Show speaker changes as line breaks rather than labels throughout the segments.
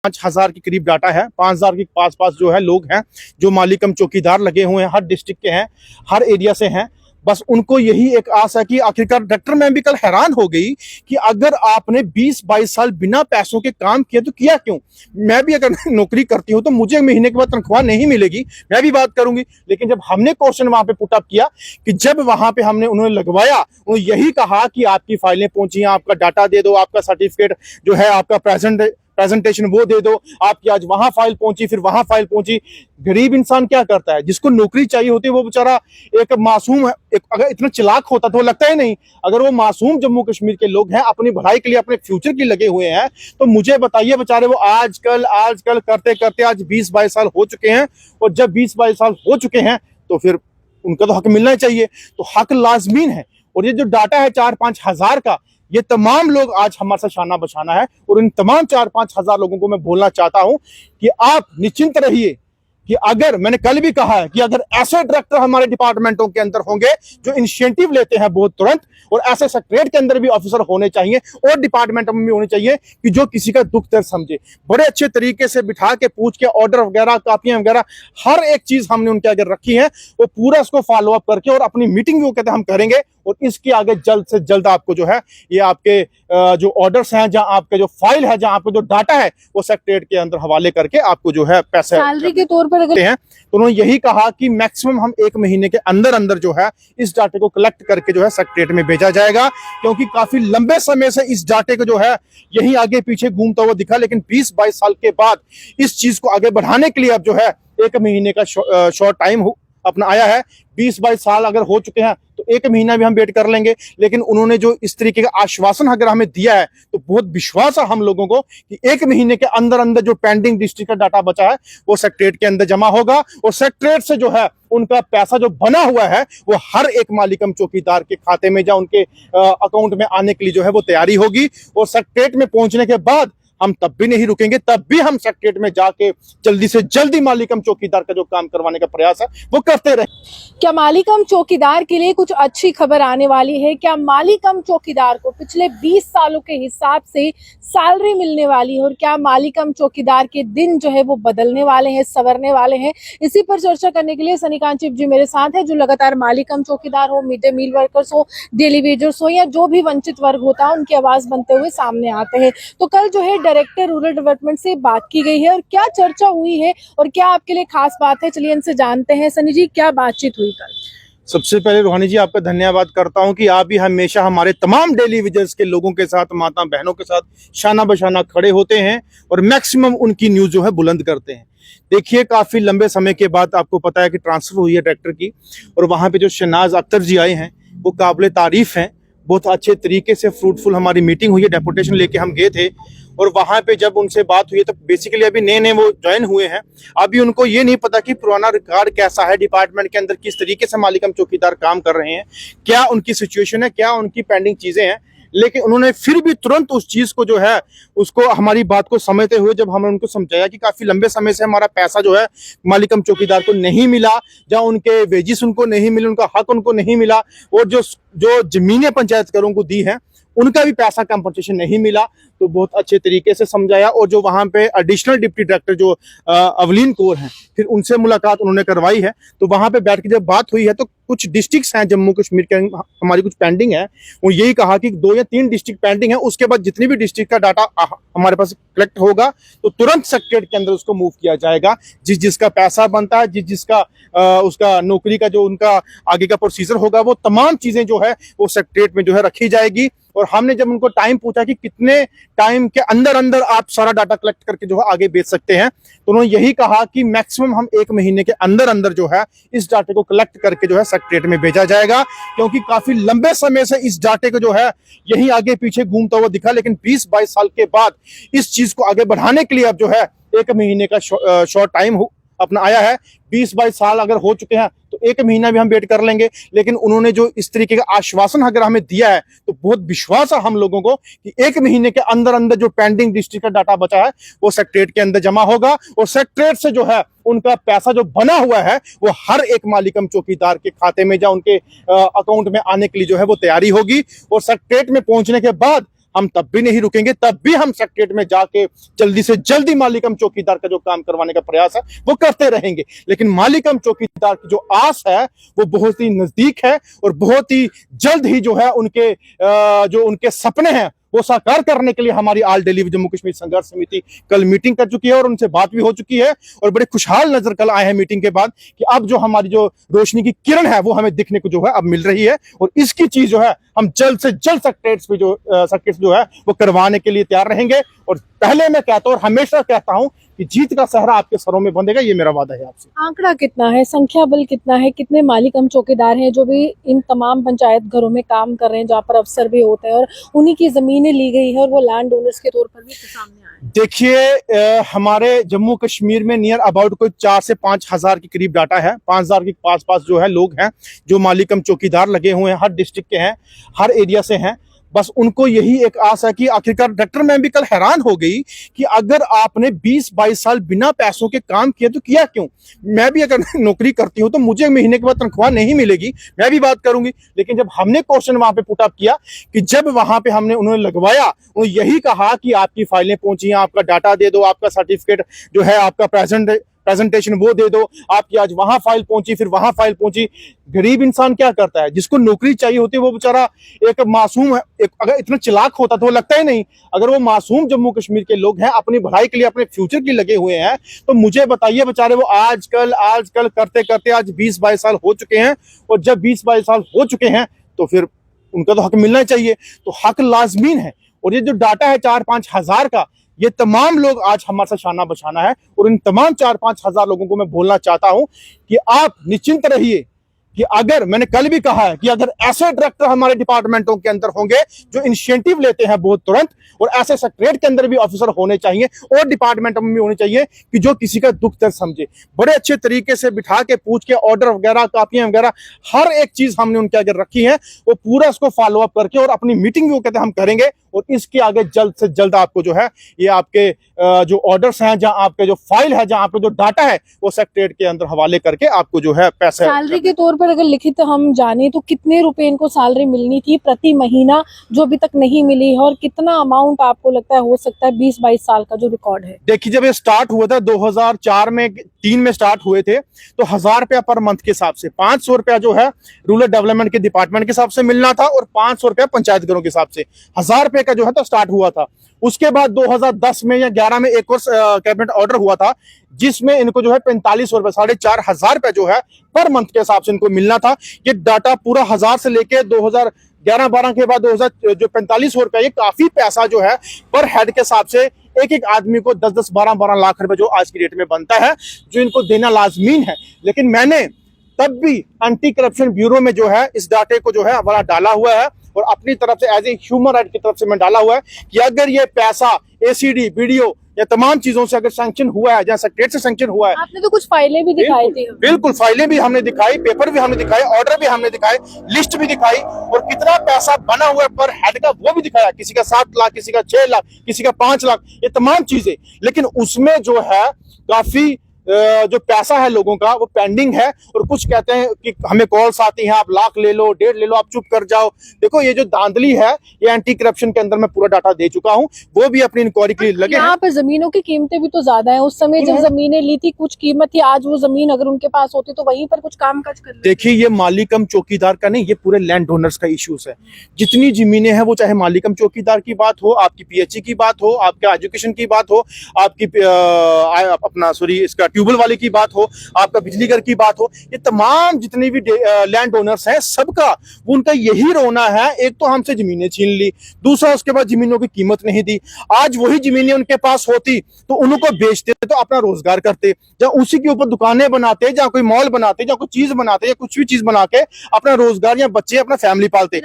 5,000 के करीब डाटा है। 5,000 के पास जो है लोग हैं जो माली कम चौकीदार लगे हुए हैं, हर डिस्ट्रिक्ट के हैं, हर एरिया से हैं। बस उनको यही एक आस है कि आखिरकार डॉक्टर, मैं भी कल हैरान हो गई कि अगर आपने 20-22 साल बिना पैसों के काम किया तो किया क्यों। मैं भी अगर नौकरी करती हूं तो मुझे महीने के बाद तनख्वाह नहीं मिलेगी, मैं भी बात करूंगी। लेकिन जब हमने क्वेश्चन वहां पे पुटअप किया कि जब वहां पे हमने उन्होंने लगवाया, उन्होंने यही कहा कि आपकी फाइलें पहुंची हैं, आपका डाटा दे दो, आपका सर्टिफिकेट जो है, आपका प्रेजेंटेशन वो दे दो, आपकी आज वहां फाइल पहुंची, फिर वहां फाइल पहुंची। गरीब इंसान क्या करता है, जिसको नौकरी चाहिए होती है वो बेचारा एक मासूम है, अगर इतना चालाक होता तो लगता ही नहीं। अगर वो मासूम जम्मू कश्मीर के लोग हैं, अपनी भलाई के लिए, अपने फ्यूचर के लिए लगे हुए हैं, तो मुझे बताइए बेचारे वो आजकल करते करते आज 20-22 साल हो चुके हैं। और जब 20-22 साल हो चुके हैं तो फिर उनका तो हक मिलना चाहिए, तो हक लाजमीन है। और ये जो डाटा है 4-5 हजार का, ये तमाम लोग आज हमारे साथ शाना बशाना है। और इन तमाम 4-5 हजार लोगों को मैं बोलना चाहता हूं कि आप निश्चिंत रहिए कि अगर, मैंने कल भी कहा है कि अगर ऐसे डायरेक्टर हमारे डिपार्टमेंटों के अंदर होंगे जो इनिशिएटिव लेते हैं बहुत तुरंत, और ऐसे सेक्रेटरीट के अंदर भी ऑफिसर होने चाहिए और डिपार्टमेंट में भी होने चाहिए कि जो किसी का दुख दर्द समझे, बड़े अच्छे तरीके से बिठा के पूछ के ऑर्डर वगैरह, कापियां वगैरह, हर एक चीज हमने उनके आगे रखी है। वो पूरा उसको फॉलो अप करके और अपनी मीटिंग भी वो कहते हैं हम करेंगे। और इसके आगे जल्द से जल्द आपको जो है ये आपके जो ऑर्डर्स हैं, जहां आपके जो फाइल है, जहां आपको जो डाटा है, वो सेक्रेटरीट के अंदर हवाले करके आपको जो है पैसे
सैलरी के तौर पर अगर
हैं। तो उन्होंने यही कहा कि मैक्सिमम हम 1 महीने के अंदर अंदर जो है इस डाटे को कलेक्ट करके जो है सेक्रेटरीट में भेजा जाएगा, क्योंकि काफी लंबे समय से इस डाटे को जो है यही आगे पीछे घूमता हुआ दिखा। लेकिन 20-22 साल के बाद इस चीज को आगे बढ़ाने के लिए अब जो है 1 महीने का शॉर्ट टाइम अपना आया है। 20-22 साल अगर हो चुके हैं तो 1 महीना भी हम वेट कर लेंगे। लेकिन उन्होंने जो इस तरीके का आश्वासन अगर हमें दिया है तो बहुत विश्वास है हम लोगों को कि 1 महीने के अंदर अंदर जो पेंडिंग डिस्ट्रिक्ट का डाटा बचा है वो सेक्रेटरीट के अंदर जमा होगा। और सेक्रेटरीट से जो है उनका पैसा जो बना हुआ है वो हर एक माली कम चौकीदार के खाते में या उनके अकाउंट में आने के लिए जो है वो तैयारी होगी। और सेक्रेटरीट में पहुंचने के बाद हम तब भी नहीं रुकेंगे, तब भी हम सेक्रेटरीट में जाके जल्दी से जल्दी माली कम चौकीदार का जो काम करवाने का प्रयास है वो करते रहे।
क्या माली कम चौकीदार के लिए कुछ अच्छी खबर आने वाली है? क्या माली कम चौकीदार को पिछले 20 सालों के हिसाब से सैलरी मिलने वाली है? और क्या माली कम चौकीदार के दिन जो है वो बदलने वाले हैं, संवरने वाले हैं? इसी पर चर्चा करने के लिए सनीकांत चिप जी मेरे साथ है, जो लगातार माली कम चौकीदार हो, मिड डे मील वर्कर्स हो, डेली वेजर्स हो, या जो भी वंचित वर्ग होता है उनकी आवाज बनते हुए सामने आते हैं। तो कल जो है डायरेक्टर रूरल डेवलपमेंट से बात की गई है और क्या चर्चा हुई है और क्या आपके लिए खास बात है, चलिए इनसे जानते हैं। सनी जी, क्या बातचीत हुई कल?
सबसे पहले रोहानी जी आपका धन्यवाद करता हूं कि आप भी हमेशा हमारे तमाम डेली विजर्स के लोगों के साथ, माता बहनों के साथ शाना बशाना खड़े होते हैं और मैक्सिमम उनकी न्यूज जो है बुलंद करते हैं। देखिए, काफी लंबे समय के बाद आपको पता है कि ट्रांसफर हुई है डायरेक्टर की, और वहां पे जो शहनाज अख्तर जी आए हैं वो काबिल तारीफ हैं। बहुत अच्छे तरीके से फ्रूटफुल हमारी मीटिंग हुई है, डेपुटेशन लेके हम गए थे। और वहां पे जब उनसे बात हुई है तो बेसिकली अभी नए नए वो ज्वाइन हुए हैं, अभी उनको ये नहीं पता कि पुराना रिकॉर्ड कैसा है डिपार्टमेंट के अंदर, किस तरीके से माली कम चौकीदार काम कर रहे हैं, क्या उनकी सिचुएशन है, क्या उनकी पेंडिंग चीजें हैं। लेकिन उन्होंने फिर भी तुरंत उस चीज को जो है उसको, हमारी बात को समझते हुए, जब हमने उनको समझाया कि काफी लंबे समय से हमारा पैसा जो है माली कम चौकीदार को नहीं मिला, या उनके वेजिस उनको नहीं मिले, उनका हक उनको नहीं मिला, और जो जमीनें पंचायत घरों को दी है उनका भी पैसा कंपनसेशन नहीं मिला, तो बहुत अच्छे तरीके से समझाया। और जो वहां पे एडिशनल डिप्टी डायरेक्टर जो अवलीन कौर हैं, फिर उनसे मुलाकात उन्होंने करवाई है। तो वहां पे बैठ के जब बात हुई है तो कुछ डिस्ट्रिक्ट्स हैं जम्मू कश्मीर के, हमारी कुछ पेंडिंग है, वो यही कहा कि 2 या 3 डिस्ट्रिक्ट पेंडिंग है, उसके बाद जितनी भी डिस्ट्रिक्ट का डाटा हमारे पास कलेक्ट होगा तो तुरंत सेक्रेटरीट के अंदर उसको मूव किया जाएगा। जिसका पैसा बनता है, जिसका उसका नौकरी का जो उनका आगे का प्रोसीजर होगा, वो तमाम चीजें जो है वो सेक्रेटरीट में जो है रखी जाएगी। और हमने जब उनको टाइम पूछा कि कितने टाइम के अंदर अंदर आप सारा डाटा कलेक्ट करके जो है आगे बेच सकते हैं, तो उन्होंने यही कहा कि मैक्सिमम हम 1 महीने के अंदर अंदर जो है इस डाटे को कलेक्ट करके जो है सेक्रेटरीट में भेजा जाएगा, क्योंकि काफी लंबे समय से इस डाटे को जो है यही आगे पीछे घूमता हुआ दिखा। लेकिन 20-22 साल के बाद इस चीज को आगे बढ़ाने के लिए अब जो है 1 महीने का शॉर्ट टाइम अपना आया है। 20-22 साल अगर हो चुके हैं तो 1 महीना भी हम वेट कर लेंगे। लेकिन उन्होंने जो इस तरीके का आश्वासन अगर हमें दिया है तो बहुत विश्वास है हम लोगों को कि 1 महीने के अंदर अंदर जो पेंडिंग डिस्ट्रिक्ट का डाटा बचा है वो सेक्रेटरीट के अंदर जमा होगा। और सेक्रेटरीट से जो है उनका पैसा जो बना हुआ है वो हर एक माली कम चौकीदार के खाते में या उनके अकाउंट में आने के लिए जो है वो तैयारी होगी। और सेक्रेटरीट में पहुंचने के बाद हम तब भी नहीं रुकेंगे, तब भी हम सेक्रेटरीट में जाके जल्दी से जल्दी मालिकम चौकीदार का जो काम करवाने का प्रयास है वो करते रहेंगे। लेकिन मालिकम चौकीदार की जो आस है वो बहुत ही नजदीक है और बहुत ही जल्द ही जो है जो उनके सपने हैं वो साकार करने के लिए हमारी ऑल दिल्ली जम्मू कश्मीर संघर्ष समिति कल मीटिंग कर चुकी है और उनसे बात भी हो चुकी है और बड़े खुशहाल नजर कल आए हैं मीटिंग के बाद कि अब जो हमारी जो रोशनी की किरण है वो हमें दिखने को जो है अब मिल रही है और इसकी चीज जो है हम जल्द से जल्द सेक्रेटरीट जो है वो करवाने के लिए तैयार रहेंगे। और पहले मैं कहता हूँ और हमेशा कहता हूँ कि जीत का सहरा आपके सरों में बंधेगा, ये मेरा वादा है आपसे।
आंकड़ा कितना है, संख्या बल कितना है, कितने मालिकम चौकीदार हैं जो भी इन तमाम पंचायत घरों में काम कर रहे हैं, जहाँ पर अफसर भी होते हैं और उन्हीं की जमीनें ली गई है और वो लैंड ओनर्स के तौर पर भी सामने आए?
देखिए हमारे जम्मू कश्मीर में नियर अबाउट कोई 4 से 5 हजार के करीब डाटा है। 5,000 के पास जो है लोग हैं जो मालिकम चौकीदार लगे हुए हैं, हर डिस्ट्रिक्ट के हैं, हर एरिया से हैं। बस उनको यही एक आस है कि आखिरकार डॉक्टर मैं भी कल हैरान हो गई कि अगर आपने 20-22 साल बिना पैसों के काम किया तो किया क्यों? मैं भी अगर नौकरी करती हूं तो मुझे महीने के बाद तनख्वाह नहीं मिलेगी, मैं भी बात करूंगी। लेकिन जब हमने क्वेश्चन वहां पे पुट अप किया कि जब वहां पे हमने उन्होंने लगवाया, उन्होंने यही कहा कि आपकी फाइलें पहुंची हैं, आपका डाटा दे दो, आपका सर्टिफिकेट जो है आपका प्रेजेंटेशन वो दे दो, आपकी आज वहां फाइल पहुंची, फिर वहां फाइल पहुंची। गरीब इंसान क्या करता है, जिसको नौकरी चाहिए होती है वो बेचारा एक मासूम है, अगर इतना चालाक होता तो वो लगता ही नहीं। अगर वो मासूम जम्मू कश्मीर के लोग हैं, अपनी भलाई के लिए अपने फ्यूचर के लगे हुए हैं, तो मुझे बताइए बेचारे वो आजकल करते करते आज 20-22 साल हो चुके हैं और जब 20-22 साल हो चुके हैं तो फिर उनका तो हक मिलना चाहिए। तो हक लाजमीन है और ये जो डाटा है 4-5 हजार का, ये तमाम लोग आज हमारे साथ शाना बशाना है और इन तमाम 4-5 हजार लोगों को मैं बोलना चाहता हूं कि आप निश्चिंत रहिए कि अगर मैंने कल भी कहा है कि अगर ऐसे डायरेक्टर हमारे डिपार्टमेंटों के अंदर होंगे जो इनिशिएटिव लेते हैं बहुत तुरंत, और ऐसे सेक्रेटरीट के अंदर भी ऑफिसर होने चाहिए और डिपार्टमेंटों में भी होने चाहिए कि जो किसी का दुख दर्द समझे, बड़े अच्छे तरीके से बिठा के पूछ के ऑर्डर वगैरह कापियां वगैरह हर एक चीज हमने उनके आगे रखी है, वो पूरा उसको फॉलो अप करके और अपनी मीटिंग भी वो कहते हैं हम करेंगे और इसके आगे जल्द से जल्द आपको जो है ये आपके जो ऑर्डर्स हैं, जहां आपके जो फाइल है, जहां आपका जो डाटा है वो सेक्रेटरीट के अंदर हवाले करके आपको जो है पैसे।
सैलरी के तौर पर अगर लिखित हम जाने तो कितने रुपए इनको सैलरी मिलनी थी प्रति महीना जो अभी तक नहीं मिली है, और कितना अमाउंट आपको लगता है हो सकता है 20-22 साल का जो रिकॉर्ड है?
देखिए जब ये स्टार्ट हुआ था 2004 में 3 में स्टार्ट हुए थे तो 1000 रुपया पर मंथ के हिसाब से, 500 रुपया जो है रूरल डेवलपमेंट के डिपार्टमेंट के हिसाब से मिलना था और 500 रुपया पंचायत घरों के हिसाब से, 1000 रुपये का जो है तो स्टार्ट हुआ था। उसके बाद 2010 में या 11 में एक और कैबिनेट ऑर्डर हुआ था जिसमें इनको जो है 4500 रुपए, 4,500 रुपए जो है पर मंथ के हिसाब से इनको मिलना था। ये डाटा पूरा 1000 से लेके 2011-12 के बाद 2000 जो 4500 रुपए, ये काफी पैसा जो है पर हेड के हिसाब से एक आदमी को 10-10, 12-12 लाख रुपए जो आज की डेट में बनता है, जो इनको देना लाजमीन है। लेकिन मैंने तब भी एंटी करप्शन ब्यूरो में जो है इस डाटे को जो है बड़ा डाला हुआ है और अपनी तरफ से एज ए ह्यूमन राइट की तरफ से मैं डाला हुआ है कि अगर ये पैसा एसीडी, बीडीओ या तमाम चीजों से अगर सैंक्शन हुआ है, जहां सेक्रेटरी से सैंक्शन हुआ है।
आपने तो कुछ फाइलें भी दिखाई थी।
बिल्कुल फाइलें भी हमने दिखाई, पेपर भी हमने दिखाए, ऑर्डर भी हमने दिखाए, लिस्ट भी दिखाई और कितना पैसा बना हुआ है पर हेड का वो भी दिखाया, किसी का 7 लाख, किसी का 6 लाख, किसी का 5 लाख, ये तमाम चीजें। लेकिन उसमें जो है काफी जो पैसा है लोगों का वो पेंडिंग है और कुछ कहते हैं कि हमें कॉल्स आती हैं आप लाख ले लो, 1.5 ले लो, आप चुप कर जाओ। देखो ये जो धांधली है ये एंटी करप्शन के अंदर मैं पूरा डाटा दे चुका हूं, वो भी अपनी इंक्वायरी के लिए लगे हैं।
यहाँ पर जमीनों की कीमतें भी तो ज्यादा है, उस समय जब जमीनें ली थी कुछ कीमत थी, आज वो जमीन अगर उनके पास होती तो वहीं पर कुछ काम काज कर लेते।
देखिए ये मालिकम चौकीदार का नहीं, ये पूरे लैंड ओनर्स का इश्यूज है। जितनी जमीनें हैं वो चाहे मालिकम चौकीदार की बात हो, आपकी पीएचई की बात हो, आपका एजुकेशन की बात हो, आपकी इसका ट्यूबवेल वाले की बात हो, आपका बिजली घर की बात हो, ये तमाम जितने भी लैंड ओनर्स हैं सबका उनका यही रोना है। एक तो हमसे जमीनें छीन ली, दूसरा उसके बाद जमीनों की कीमत नहीं दी। आज वही जमीनें उनके पास होती तो उनको बेचते तो अपना रोजगार करते, या उसी के ऊपर दुकानें बनाते, या कोई मॉल बनाते, या कोई चीज बनाते, या कुछ भी चीज बना के अपना रोजगार या बच्चे अपना फैमिली पालते।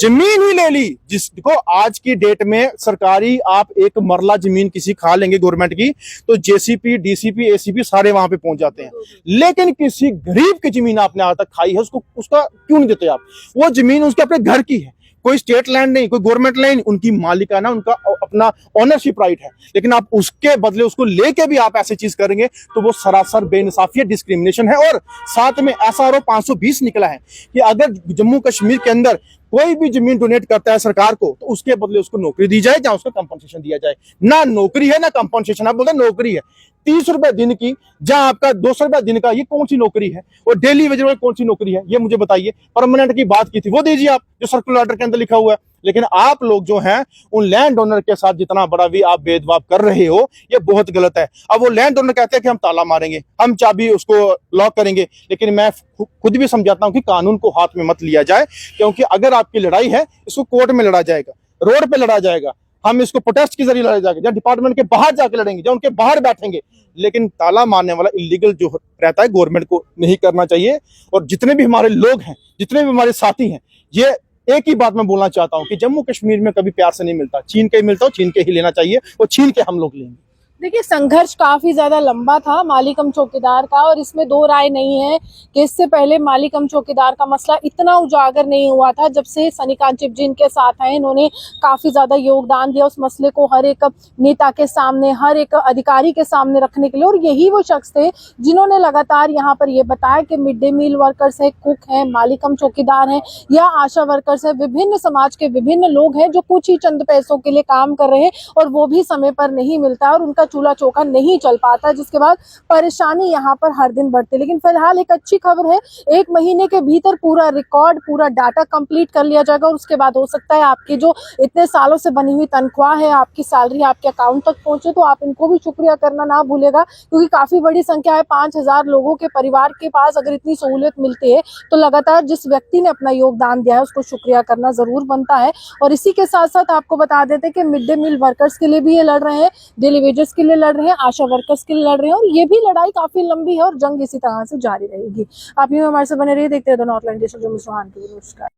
जमीन ही ले ली, जिसको आज की डेट में सरकारी आप एक मरला जमीन किसी खा लेंगे गवर्नमेंट की तो जेसीपी, डीसीपी, एसीपी सारे वहां पे पहुंच जाते हैं। लेकिन किसी गरीब की जमीन आपने आज तक खाई है, उसका क्यों नहीं देते आप? वो जमीन उसके अपने घर की है, कोई स्टेट लैंड नहीं, कोई गवर्नमेंट लैंड, उनकी मालिकाना, उनका अपना ओनरशिप राइट है। लेकिन आप उसके बदले उसको लेके भी आप ऐसी चीज करेंगे तो वो सरासर बेइंसाफी, डिस्क्रिमिनेशन है। और साथ में SRO 520 निकला है कि अगर जम्मू कश्मीर के अंदर कोई भी जमीन डोनेट करता है सरकार को तो उसके बदले उसको नौकरी दी जाए या उसको कंपनसेशन दिया जाए। ना नौकरी है ना कंपनसेशन, आप बोलते हैं नौकरी है 30 रुपए दिन की, जहां आपका 200 रुपए दिन का, ये कौन सी नौकरी है? और डेली वेज वाली कौन सी नौकरी है, ये मुझे बताइए। परमानेंट की बात की थी, वो दीजिए आप, जो सर्कुलर ऑर्डर के अंदर लिखा हुआ है। लेकिन आप लोग जो हैं उन लैंड ओनर के साथ जितना बड़ा भी आप भेदभाव कर रहे हो, ये बहुत गलत है। अब वो लैंड ओनर कहते हैं कि हम ताला मारेंगे, हम चाबी उसको लॉक करेंगे, लेकिन मैं खुद भी समझाता हूं कि कानून को हाथ में मत लिया जाए, क्योंकि अगर आपकी लड़ाई है इसको कोर्ट में लड़ा जाएगा, रोड पे लड़ा जाएगा, हम इसको प्रोटेस्ट के जरिए लड़ा जाएगा, या डिपार्टमेंट के बाहर जाके लड़ेंगे, या उनके बाहर बैठेंगे। लेकिन ताला मारने वाला इलीगल जो रहता है गवर्नमेंट को नहीं करना चाहिए। और जितने भी हमारे लोग हैं, जितने भी हमारे साथी हैं, ये एक ही बात मैं बोलना चाहता हूं कि जम्मू कश्मीर में कभी प्यार से नहीं मिलता, छीन के ही मिलता हो, छीन के ही लेना चाहिए, और छीन के हम लोग लेंगे।
देखिए, संघर्ष काफी ज्यादा लंबा था माली कम चौकीदार का, और इसमें दो राय नहीं है कि इससे पहले माली कम चौकीदार का मसला इतना उजागर नहीं हुआ था। जब से सनीकांत चिप जी इनके साथ हैं, इन्होंने काफी ज्यादा योगदान दिया उस मसले को हर एक नेता के सामने, हर एक अधिकारी के सामने रखने के लिए। और यही वो शख्स थे जिन्होंने लगातार यहाँ पर ये बताया कि मिड डे मील वर्कर्स है, कुक हैं, माली कम चौकीदार हैं या आशा वर्कर्स है, विभिन्न समाज के विभिन्न लोग हैं जो कुछ ही चंद पैसों के लिए काम कर रहे हैं, और वो भी समय पर नहीं मिलता और उनका चूल्हा चौका नहीं चल पाता, जिसके बाद परेशानी यहाँ पर हर दिन बढ़ती। लेकिन फिलहाल एक अच्छी खबर है, 1 महीने के भीतर पूरा रिकॉर्ड, पूरा डाटा कंप्लीट कर लिया जाएगा, और उसके बाद हो सकता है आपकी जो इतने सालों से बनी हुई तनख्वाह है, आपकी सैलरी आपके अकाउंट तक पहुंचे। तो आप इनको भी शुक्रिया करना ना भूलेगा, क्योंकि काफी बड़ी संख्या है, 5000 लोगों के परिवार के पास अगर इतनी सहूलियत मिलती है तो लगातार जिस व्यक्ति ने अपना योगदान दिया है उसको शुक्रिया करना जरूर बनता है। और इसी के साथ साथ आपको बता देते हैं कि मिड डे मील वर्कर्स के लिए भी ये लड़ रहे हैं, डेली वेजेस के लिए लड़ रहे हैं, आशा वर्कर्स के लिए लड़ रहे हैं, और ये भी लड़ाई काफी लंबी है और जंग इसी तरह से जारी रहेगी। आप यूं हमारे से बने रहिए, देखते रहिए द नॉर्थलैंड डिजिटल जो। नमस्कार।